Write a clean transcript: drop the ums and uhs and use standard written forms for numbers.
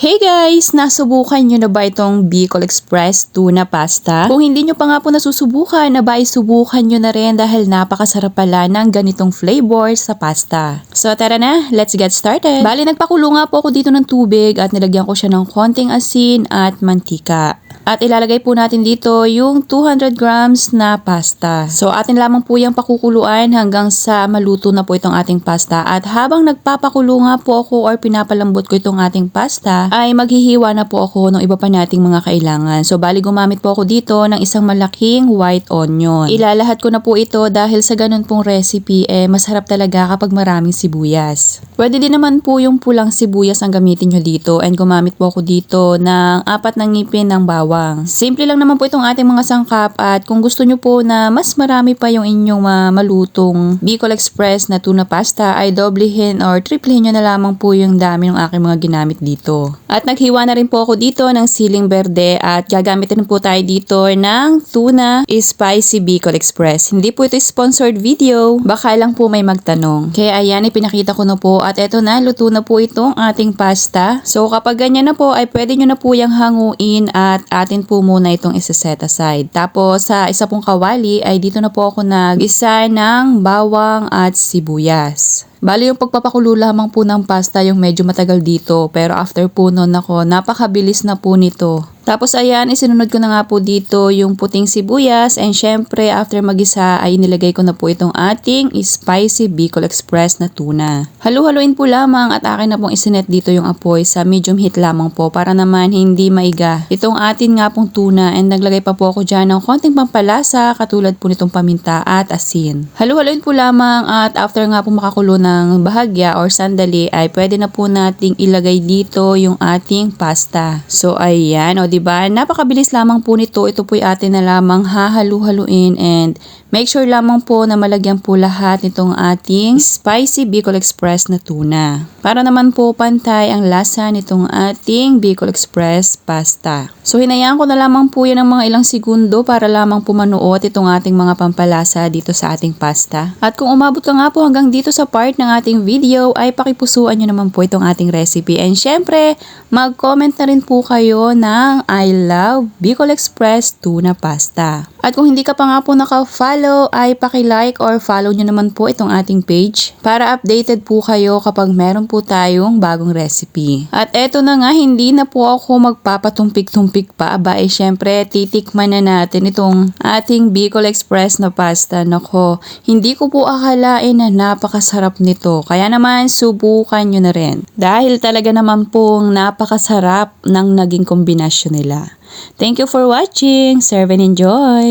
Hey guys! Nasubukan nyo na ba itong Bicol Express tuna pasta? Kung hindi nyo pa nga po nasusubukan, subukan nyo na rin dahil napakasarap pala ng ganitong flavor sa pasta. So tara na, let's get started! Bali, nagpakulo nga po ako dito ng tubig at nilagyan ko siya ng konting asin at mantika. At ilalagay po natin dito yung 200 grams na pasta. So atin lamang po yung pakukuluan hanggang sa maluto na po itong ating pasta. At habang nagpapakulo nga po ako or pinapalambot ko itong ating pasta, ay maghihiwa na po ako ng iba pa nating mga kailangan. So bali gumamit po ako dito ng isang malaking white onion. Ilalahat ko na po ito dahil sa ganun pong recipe masarap talaga kapag maraming sibuyas. Pwede din naman po yung pulang sibuyas ang gamitin nyo dito and gumamit po ako dito ng 4 na ngipin ng bawang. Simple lang naman po itong ating mga sangkap at kung gusto nyo po na mas marami pa yung inyong malutong Bicol Express na tuna pasta ay doblehin or triplehin nyo na lamang po yung dami ng aking mga ginamit dito. At naghiwa na rin po ako dito ng siling berde at gagamitin po tayo dito ng tuna spicy Bicol Express. Hindi po ito sponsored video, baka lang po may magtanong. Kaya ayan, ipinakita ko na po at eto na, luto na po itong ating pasta. So kapag ganyan na po ay pwede nyo na po yung hanguin at atin po muna itong isa-set aside. Tapos sa isa pong kawali ay dito na po ako nag-isa ng bawang at sibuyas. Bali yung pagpapakulo lamang po ng pasta yung medyo matagal dito pero after po nun ako napakabilis na po nito. Tapos ayan, isinunod ko na nga po dito yung puting sibuyas and syempre after magisa ay nilagay ko na po itong ating spicy Bicol Express na tuna. Halu-haluin po lamang at akin na pong isinet dito yung apoy sa medium heat lamang po para naman hindi maiga itong atin nga pong tuna and naglagay pa po ako dyan ng konting pampalasa katulad po nitong paminta at asin. Halu-haluin po lamang at after nga po makakulo ng bahagya or sandali ay pwede na po nating ilagay dito yung ating pasta. So ayan, o diba? Napakabilis lamang po nito. Ito po atin na lamang hahalu-haluin and make sure lamang po na malagyan po lahat nitong ating spicy Bicol Express na tuna. Para naman po pantay ang lasa nitong ating Bicol Express pasta. So hinayaan ko na lamang po yan ng mga ilang segundo para lamang po manuot itong ating mga pampalasa dito sa ating pasta. At kung umabot ka nga po hanggang dito sa part ng ating video ay pakipusuan nyo naman po itong ating recipe. And syempre, mag-comment na rin po kayo ng I love Bicol Express tuna pasta. At kung hindi ka pa nga po naka-follow ay paki-like or follow nyo naman po itong ating page para updated po kayo kapag meron po tayong bagong recipe. At eto na nga, hindi na po ako magpapatumpik-tumpik pa. Aba syempre, titikman na natin itong ating Bicol Express na pasta. Nako, hindi ko po akalain na napakasarap nito. Kaya naman, subukan nyo na rin. Dahil talaga naman pong napakasarap ng naging kombinasyon nila. Thank you for watching. Serve and enjoy!